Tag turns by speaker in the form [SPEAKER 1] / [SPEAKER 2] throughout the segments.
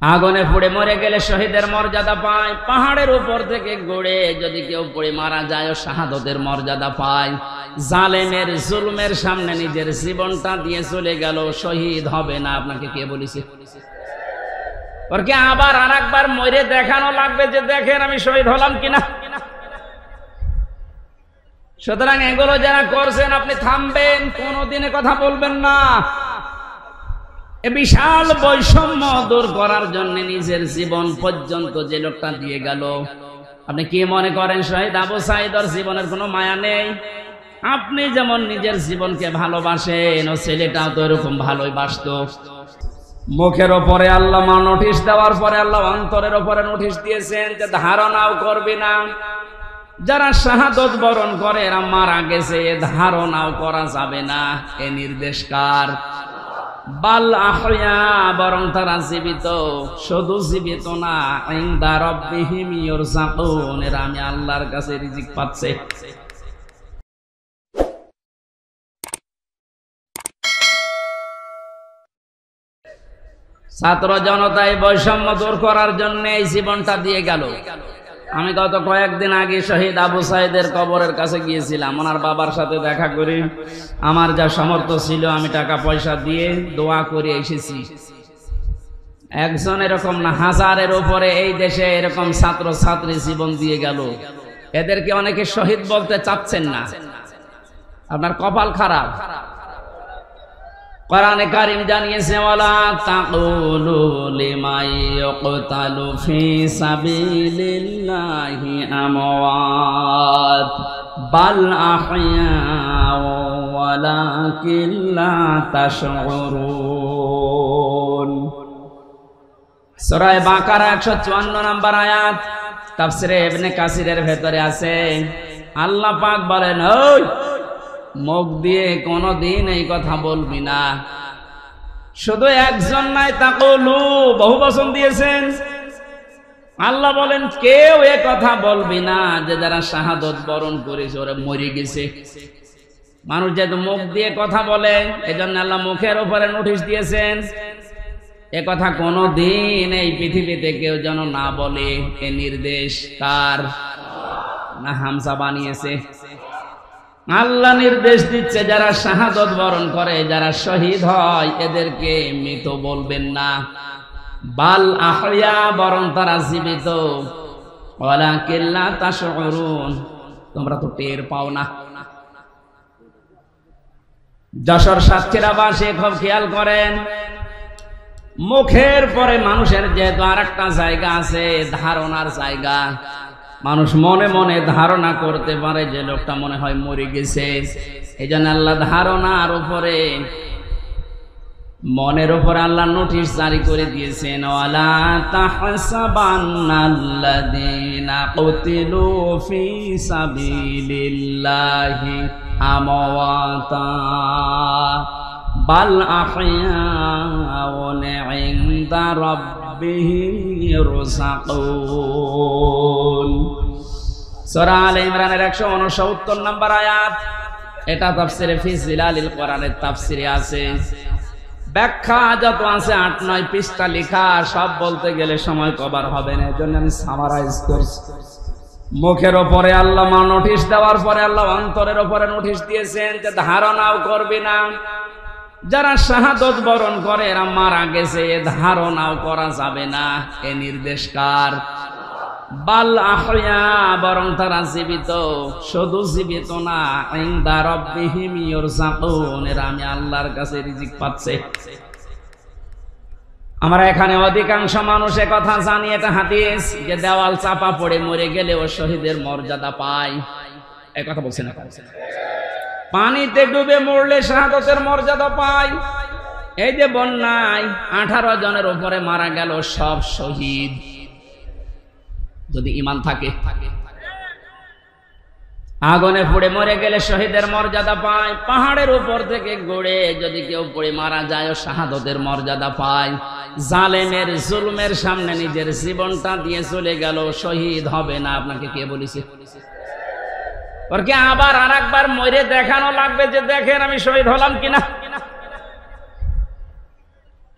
[SPEAKER 1] আগুনে পুড়ে মরে গেলে শহীদের মর্যাদা পায়। পাহাড়ের উপর থেকে গড়ে যদি কেউ পড়ে মারা যায় ও শাহাদতের মর্যাদা পায়। জালেমের জুলুমের সামনে নিজের জীবনটা দিয়ে চলে গেল, শহীদ হবে না। আপনাকে কে বলেছে? ওরকে আবার আর একবার মরে দেখানো লাগবে যে দেখেন আমি শহীদ হলাম কিনা। সুতরাং এগুলো যারা করছেন আপনি থামবেন, কোনোদিনে কথা বলবেন না। এ বিশাল বৈষম্য দূর করার জন্য নিজের জীবন পর্যন্ত যে লোকটা দিয়ে গেল, আপনি কি মনে করেন শহীদ আবু সাঈদের জীবনের কোনো মায়া নেই? আপনি যেমন নিজের জীবনকে ভালোবাসেন, ও ছেলেটাও তো এরকম ভালোই বাসতো। মুখের ওপরে আল্লাহ নোটিশ দেওয়ার পরে আল্লাহ অন্তরের ওপরে নোটিশ দিয়েছেন যে ধারণাও করবি না। যারা শাহাদত বরণ করে এরা মারা গেছে, ধারণাও করা যাবে না। এ নির্দেশ কার? বাল আহয়া, বরং তারা জীবিত। শুধু জীবিত না, ইনদা রাব্বিহিম ইউরযাকুন, এরা আমি আল্লাহর কাছে রিজিক পাচ্ছে। ছাত্র জনতায় বৈষম্য দূর করার জন্য এই জীবনটা দিয়ে গেল। আমি গত কয়েকদিন আগে শহীদ আবু সাঈদের কবরের কাছে গিয়েছিলাম, ওনার বাবার সাথে দেখা করি। আমার যা সামর্থ্য ছিল আমি টাকা পয়সা দিয়ে দোয়া করে এসেছি। একজন এরকম না, হাজারের উপরে এই দেশে এরকম ছাত্র ছাত্রী জীবন দিয়ে গেল। এদেরকে অনেকে শহীদ বলতে চাচ্ছেন না, আপনার কপাল খারাপ। কোরআনে কারীম জানিয়েছে, ওয়ালা তাকুলু লিমাই ইউকতালু ফি সাবিলিল্লাহি আমওয়াত বাল আহইয়া ওয়ালাকিন লা তাশউরুন। সূরা বাকারা 154 নম্বর আয়াত, তাফসীরে ইবনে কাসিরের ভেতরে আছে। আল্লাহ পাক বলেন, ওই মুখ দিয়ে কোনদিন এই কথা বলবি না। শুধু একজন নাই, তাকুলু বহু বচন দিয়েছেন। আল্লাহ বলেন কেউ এ কথা বলবি না যে যারা শাহাদত বরণ করেছে ওরা মরে গেছে। মানুষ যেহেতু মুখ দিয়ে কথা বলে, এজন্য আল্লাহ মুখের উপরে নোটিশ দিয়েছেন এ কথা কোনদিন এই পৃথিবীতে কেউ যেন না বলে। এ নির্দেশ কার? না হামজা বানিয়েছে? আল্লাহ নির্দেশ দিচ্ছে যারা শাহাদত বরণ করে, যারা শহীদ হয়, এদেরকে মৃত বলবেন না। বাল আহইয়া, বরং তারা জীবিত। ওয়ালাকিন লা তাশউরুন, তোমরা তো টের পাও না। যশোর সাতক্ষীরাবাসী খুব খেয়াল করেন, মুখের পরে মানুষের যেহেতু আর একটা জায়গা আছে, ধারণার জায়গা। মানুষ মনে মনে ধারণা করতে পারে যে লোকটা মনে হয় মরে গেছে। এই জন্য আল্লাহ ধারণার উপরে, মনের উপরে আল্লাহ নোটিশ জারি করে দিয়েছেন, ওয়ালা তাহসাবান্নাল্লাযীনা কুতিলু ফি সাবিলিল্লাহি আমওয়াতা বাল আহইয়াউন ইনদা রাব্বিহিম ইউরযাকুন। সূরা আলে ইমরানের 169 নম্বর আয়াত। এটা তাফসীরে ফি জিলালিল কোরআনের তাফসীরে আছে। ব্যাখ্যা যত আছে 8-9 পৃষ্ঠা লেখা, সব বলতে গেলে সময় কভার হবে না, এজন্য আমি সামারাইজ করছি। মুখের ওপরে আল্লাহ নোটিশ দেওয়ার পরে আল্লাহ অন্তরের ওপরে নোটিশ দিয়েছেন যে ধারণাও করবি না। যারা শাহাদত বরণ করে এরা মারা গেছে, ধারণাও করা যাবে না। এ নির্দেশ কার? বাল আহইয়া, বরং তারা জীবিত। শুধু জীবিত না, ইনদা রাব্বিহিম ইউরযাকুন, এরা আমি আল্লাহর কাছে রিজিক পাচ্ছে। আমরা এখানে অধিকাংশ মানুষ কথা জানি, এটা হাদিস, যে দেওয়াল চাপা পড়ে মরে গেলে ও শহীদের মর্যাদা পায়। এই কথা বলছেন না? পানিতে ডুবে মরলে শাহাদতের মর্যাদা পায়। এই যে বন্যায় 18 জনের উপরে মারা গেল, সব শহীদ যদি ঈমান থাকে। আগুনে পুড়ে মরে গেলে শহীদের মর্যাদা পায়। পাহাড়ের উপর থেকে গড়ে যদি কেউ পড়ে মারা যায় ও শাহাদতের মর্যাদা পায়। জালেমের জুলুমের সামনে নিজের জীবনটা দিয়ে চলে গেল, শহীদ হবে না। আপনাকে কে বলেছে? ওরকে আবার আর একবার মরে দেখানো লাগবে যে দেখেন আমি শহীদ হলাম কিনা।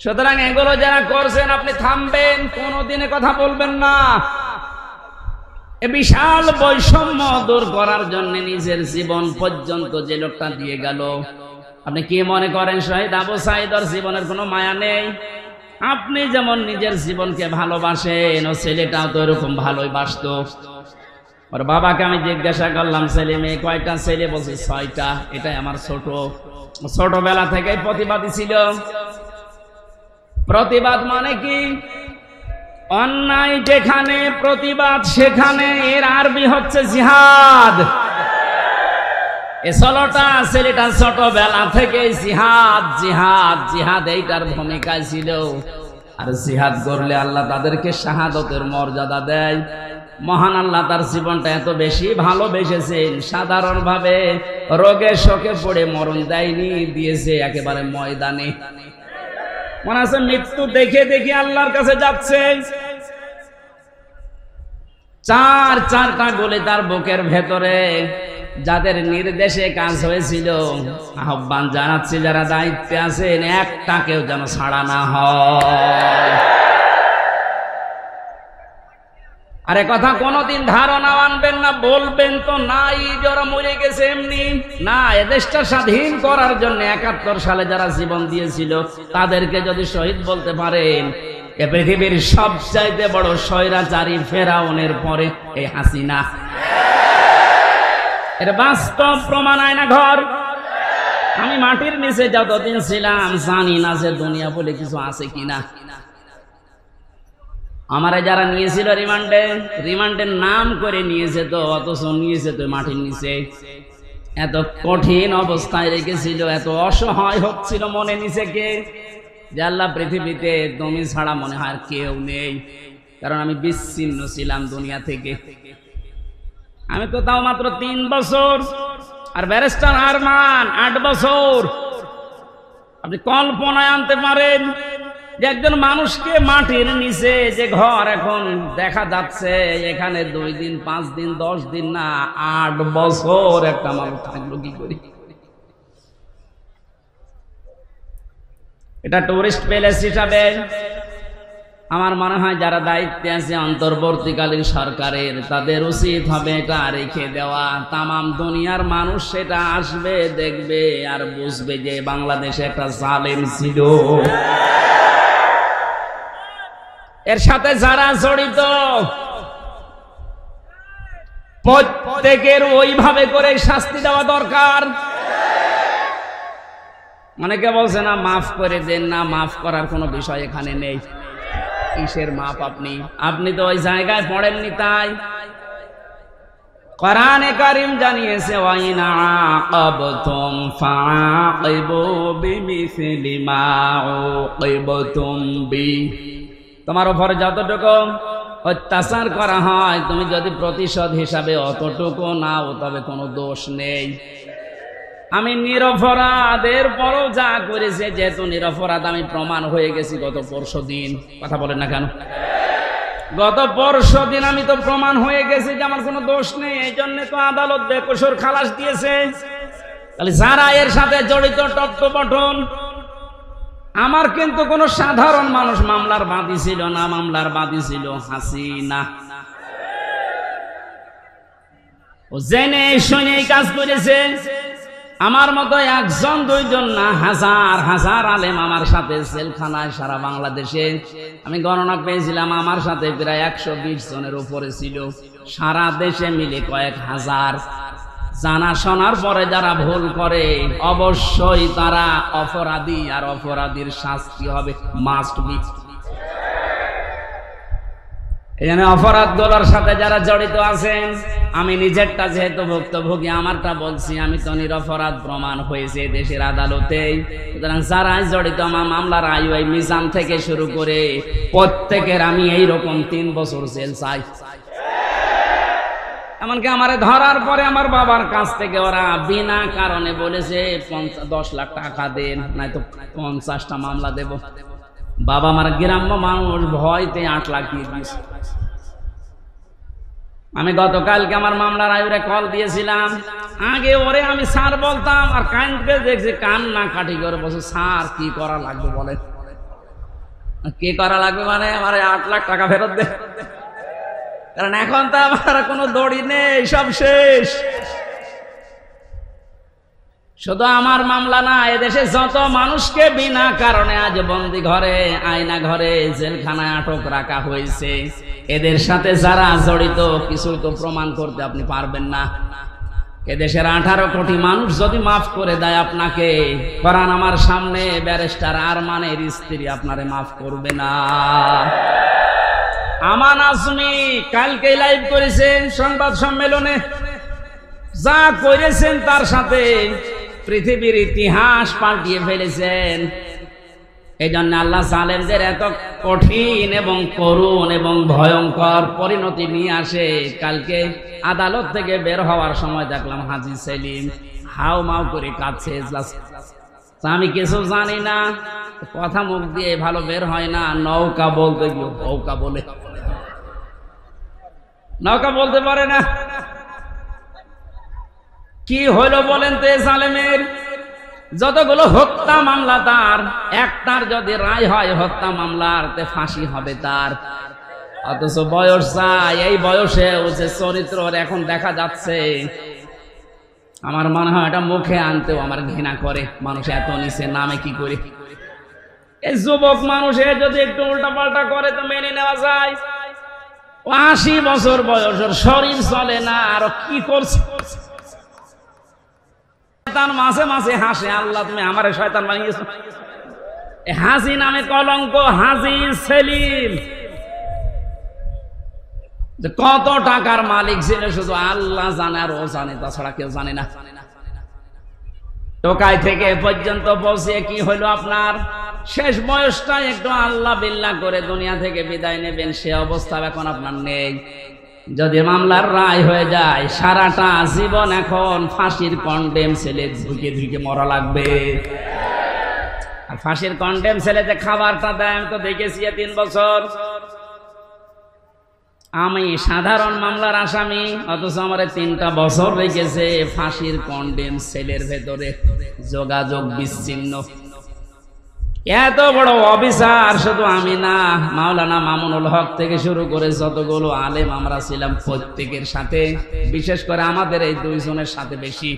[SPEAKER 1] সুতরাং এগুলো যারা করছেন আপনি থামবেন, কোনোদিনে কথা বলবেন না। এ বিশাল বৈষম্য দূর করার জন্য নিজের জীবন পর্যন্ত যে লোকটা দিয়ে গেল, আপনি কি মনে করেন শহীদ আবু সাঈদের জীবনের কোনো মায়া নেই? আপনি যেমন নিজের জীবনকে ভালোবাসেন, ও ছেলেটাও তো এরকম ভালোই বাসতো। ওর বাবাকে আমি জিজ্ঞাসা করলাম ছেলে মেয়ে কয়টা? ছেলে বলছে 6টা। এটাই আমার ছোটবেলা থেকেই প্রতিবাদী ছিল। প্রতিবাদ মানে কি? অন্যায় যেখানে প্রতিবাদ সেখানে, এর আরবি হচ্ছে জিহাদ। ছেলেটা ছোটবেলা থেকে জিহাদ জিহাদ জিহাদ এইটার ভূমিকায় ছিল। আর জিহাদ করলে আল্লাহ তাদেরকে শাহাদতের মর্যাদা দেয়। মহান আল্লাহ তার জীবনটা এত বেশি ভালোবেসেছেন, সাধারণভাবে রোগে শোকে পড়ে মরণ দেয়নি, দিয়েছে একেবারে ময়দানে। মনে আছে মৃত্যু দেখে দেখে আল্লাহর কাছে যাচ্ছে। চারটা গোলে তার বুকের ভেতরে, যাদের নির্দেশে কাজ হয়েছিল। আহ্বান জানাচ্ছি যারা দায়িত্বে আছেন, একটাকেও যেন ছাড়া না হয়। আরে কথা কোনোদিন ধারণা আনবেন না, বলবেন তো নাই যারা মরে গেছে এমনি না। এদেশটা স্বাধীন করার জন্য ৭১ সালে যারা জীবন দিয়েছিল তাদেরকে যদি শহীদ বলতে পারেন, এ পৃথিবীর সবচাইতে বড় স্বৈরাচারী ফেরাউনের পরে এই হাসিনা। এর বাস্তব প্রমাণ আয়না ঘর। আমি মাটির নিচে যতদিন ছিলাম জানি না যে দুনিয়া বলে কিছু আছে কিনা। আমারে যারা নিয়েছিল রিমান্ডের নাম করে নিয়েছে তো, অথচ নিয়েছে তো মাটির নিচে। এত কঠিন অবস্থায় রেখেছিল, এত অসহায় হচ্ছিল মনে নিচে কে, যে আল্লাহ পৃথিবীতে তুমি ছাড়া মনে হয় আর কেউ নেই। কারণ আমি বিচ্ছিন্ন ছিলাম দুনিয়া থেকে। আমি তো তাও মাত্র 3 বছর, আর ব্যারিস্টার আরমান 8 বছর। আপনি কল্পনায় আনতে পারেন যে একজন মানুষকে মাটির নিচে যে ঘর এখন দেখা যাচ্ছে, এখানে 2 দিন 5 দিন 10 দিন না 8 বছর একটা মানুষ থাকলো কি করি? এটা টুরিস্ট প্লেস হিসাবে আমার মনে হয় যারা দায়িত্বে আছে অন্তর্বর্তীকালীন সরকারের, তাদের উচিত হবে এটা রেখে দেওয়া। তামাম দুনিয়ার মানুষ সেটা আসবে, দেখবে আর বুঝবে যে বাংলাদেশে একটা জালেম ছিল। এর সাথে যারা জড়িত প্রত্যেকের ওইভাবে করে শাস্তি দেওয়া দরকার। অনেকে বলছে না মাফ করে দেন, না মাফ করার কোনো বিষয় এখানে নেই। কিসের মাপ? আপনি তো ওই জায়গায় পড়েননি। তাই কোরআনে কারীম জানিয়েছে, ওয়াইন আকাবতুম ফাআকিবু বিমিসলি মা উকিবতুম বি। তোমার উপর যতটুকু অত্যাচার করা হয় তুমি যদি প্রতিশোধ হিসাবে অতটুকু নাও, তবে কোনো দোষ নেই। আমি নিরপরাধের পরও যা করেছে, যেহেতু নিরপরাধ আমি প্রমাণ হয়ে গেছি গত পরশুদিন। কথা বলেন না কেন? গত পরশুদিন আমি তো প্রমাণ হয়ে গেছি যে আমার কোনো দোষ নেই। এই জন্য তো আদালত বেকসুর খালাস দিয়েছে। তাহলে যারা এর সাথে জড়িত টট্টপটন, আমার কিন্তু কোনো সাধারণ মানুষ মামলার বাদী ছিল না, মামলার বাদী ছিল হাসিনা। ও জেনে শুনে কাজ করেছে। আমার মতো 1 2 জন না, হাজার হাজার আলেম আমার সাথে জেলখানায় সারা বাংলাদেশে। আমি গণনা পেয়েছিলাম আমার সাথে প্রায় 120 জনের উপরে ছিল, সারা দেশে মিলে কয়েক হাজার। জানা শোনার পরে যারা ভুল করে অবশ্যই তারা অপরাধী, আর অপরাধীর শাস্তি হবে মাস্ট বি। এখানে অপরাধগুলোর সাথে যারা জড়িত আছেন, আমি নিজেরটা যেহেতু ভুক্তভোগী আমারটা বলছি, আমি তো নিরপরাধ প্রমাণ হয়েছে দেশের আদালতে। সুতরাং যারা জড়িত আমার মামলার আইওয়াই মিজান থেকে শুরু করে প্রত্যেকের আমি এইরকম 3 বছর জেল চাই। এমনকি আমারে ধরার পরে আমার বাবার কাছ থেকে ওরা বিনা কারণে বলেছে 10 লাখ টাকা দেন, নয়তো 50টা মামলা দেব। বাবা আমার গ্রাম্য মানুষ, ভয়তে 8 লাখ দিয়ে দিয়েছে। আমি গতকালকে আমার মামলার আয়ুরে কল দিয়েছিলাম। আগে ওরে আমি স্যার বলতাম, আর কানকে দেখছি কান না কাটি করে বসে, স্যার কি করা লাগবে বলেন। কি করা লাগবে মানে আমার 8 লাখ টাকা ফেরত দে, কারণ এখন তো আমার কোনো দড়ি নেই, সব শেষ। শুধু আমার মামলা না, এদেশে যত মানুষকে বিনা কারণে আজ বন্দি ঘরে, আয়না ঘরে, জেলখানায় আটক রাখা হয়েছে, এদের সাথে যারা জড়িত কিছু তো প্রমাণ করতে আপনি পারবেন না। এদেশের 18 কোটি মানুষ যদি মাফ করে দেয় আপনাকে, কোরআন আমার সামনে ব্যারিস্টার আরমানের স্ত্রী আপনারে মাফ করবে না। আমান আজমি কালকে লাইভ করেছেন সংবাদ সম্মেলনে, যা করেছেন তার সাথে পৃথিবীর ইতিহাস পাল্টিয়ে ফেলেছেন। এই জন্য আল্লাহ জালেমদের এত কঠিন এবং করুণ এবং ভয়ঙ্কর পরিণতি নিয়ে আসে। কালকে আদালত থেকে বের হওয়ার সময় দেখলাম হাজী সেলিম হাউ মাউ করে কাঁদছে। আমি কিছু জানি না, কথা মুখ দিয়ে ভালো বের হয় না, নৌকা বলতে গিয়ে নৌকা বলে, নৌকা বলতে পারে না। কি হইলো বলেন তো জালেমের? যতগুলো হত্যা মামলা তার, একটার যদি রায় হয় হত্যা মামলার, তে ফাঁসি হবে তার। অথচ বয়স চাই, এই বয়সে ও যে চরিত্র এখন দেখা যাচ্ছে, আমার মনে হয় এটা মুখে আনতেও আমার ঘৃণা করে। মানুষ এত নিচে নামে কি করে? এই যুবক মানুষে যদি একটু উল্টা পাল্টা করে তো মেনে নেওয়া যায়। 80 বছর বয়স, ওর শরীর চলে না, আর কি করছে? শয়তান মাঝে মাঝে হাসে, আল্লাহ তুমি আমারে শয়তান বানিয়েছো। হাজি নামে কলঙ্ক, হাজি সেলিম কত টাকার মালিক ছিল শুধু আল্লাহ জানে, আর ও জানে, তাছাড়া কেউ জানে না। টোকাই থেকে পর্যন্ত পৌঁছে কি হলো আপনার? শেষ বয়সটা একটু আল্লাহ বিল্লাহ করে দুনিয়া থেকে বিদায় নেবেন, সে অবস্থা এখন আপনার নেই। যদি মামলার রায় হয়ে যায়, সারাটা জীবন এখন ফাঁসির কন্ডেম ছেলে ধুকে ধুকে মরা লাগবে। আর ফাঁসির কন্ডেম ছেলেতে খাবারটা দেয়, আমি তো দেখেছি 3 বছর। আমি সাধারণ মামলার আসামি, অথচ আমার 3টা বছর রেখেছে ফাঁসির কন্ডেম সেলের ভেতরে, যোগাযোগ বিচ্ছিন্ন। এত বড় অফিসার শুধু আমি না, মাওলানা মামুনুল হক থেকে শুরু করে যতগুলো আলেম আমরা ছিলাম, প্রত্যেকের সাথে, বিশেষ করে আমাদের এই 2 জনের সাথে বেশি,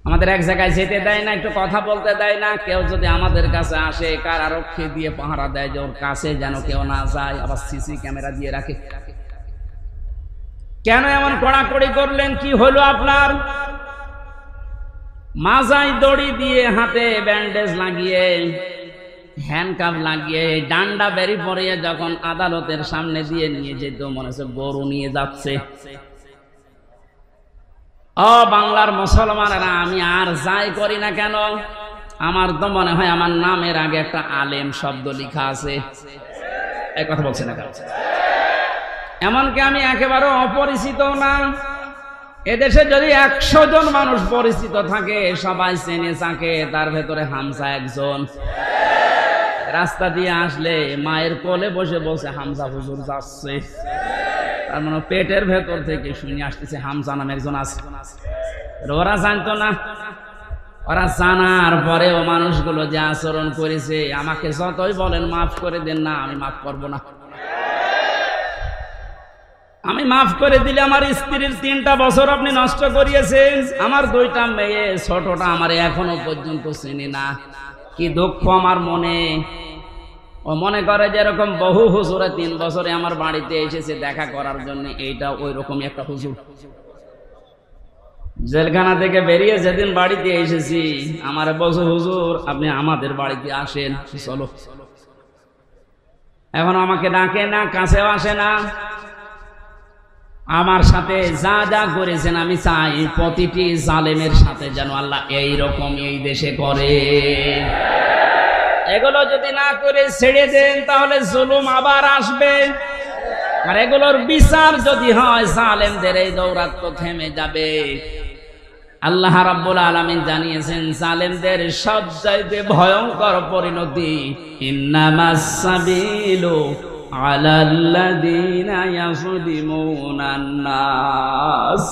[SPEAKER 1] আমাদের এক জায়গায় যেতে দেয় না, একটু কথা বলতে দেয় না। কেউ যদি আমাদের কাছে আসে, কারারক্ষী দিয়ে পাহারা দেয় যে ওর কাছে যেন কেউ না যায়, আবার সিসি ক্যামেরা দিয়ে রাখে। কেন এমন কড়াকড়ি করলেন? কি হলো আপনার? মাজায় দড়ি দিয়ে, হাতে ব্যান্ডেজ লাগিয়ে, হ্যান্ডকাপ লাগিয়ে, ডান্ডা বেরি পরিয়ে যখন আদালতের সামনে দিয়ে নিয়ে যেত, মনে হচ্ছে গরু নিয়ে যাচ্ছে। ও বাংলার মুসলমানেরা, আমি আর যাই করি না কেন, আমার তো মনে হয় আমার নামের আগে একটা আলেম শব্দ লেখা আছে। এই কথা বলছে না কারণ, এমনকি আমি একেবারে অপরিচিত না। এদেশে যদি 100 জন মানুষ পরিচিত থাকে, সবাই চেনে থাকে, তার ভেতরে হামজা একজন। রাস্তা দিয়ে আসলে মায়ের কোলে বসে বসে হামজা হুজুর যাচ্ছে, তার মানে পেটের ভেতর থেকে শুনে আসতেছে হামজা নামে একজন আছে। ওরা জানতো না, ওরা জানার পরেও মানুষগুলো যে আচরণ করেছে, আমাকে যতই বলেন মাফ করে দেন না, আমি মাফ করব না। আমি মাফ করে দিলে আমার স্ত্রীর 3টা বছর আপনি নষ্ট করিয়েছেন, আমার 2টা মেয়ে, ছোটটা আমার এখনো পর্যন্ত চেনে না। কি দুঃখ আমার মনে। ও মনে করে যেরকম বহু হুজুরে 3 বছরে আমার বাড়িতে এসেছে দেখা করার জন্য, এইটা ওই রকমই একটা হুজুর। জেলখানা থেকে বেরিয়ে যেদিন বাড়িতে এসেছি, আমার বলছে হুজুর আপনি আমাদের বাড়িতে আসেন, চলো। এখন আমাকে ডাকে না, কাছেও আসে না। আমার সাথে যা যা করেছেন, আমি চাই প্রতিটি জালেমের সাথে যেন আল্লাহ এইরকম এই দেশে করে। এগুলো যদি না করে ছেড়ে দেন, তাহলে জুলুম আবার আসবে। আর এগুলোর বিচার যদি হয়, জালেমদের এই দৌরাত্ম থেমে যাবে। আল্লাহ রাব্বুল আলামিন জানিয়েছেন, জালেমদের সবচাইতে ভয়ঙ্কর পরিণতি, ইন্নামাস সাবিলু আলাল্লাযীনা ইয়াযলিমুনান নাস।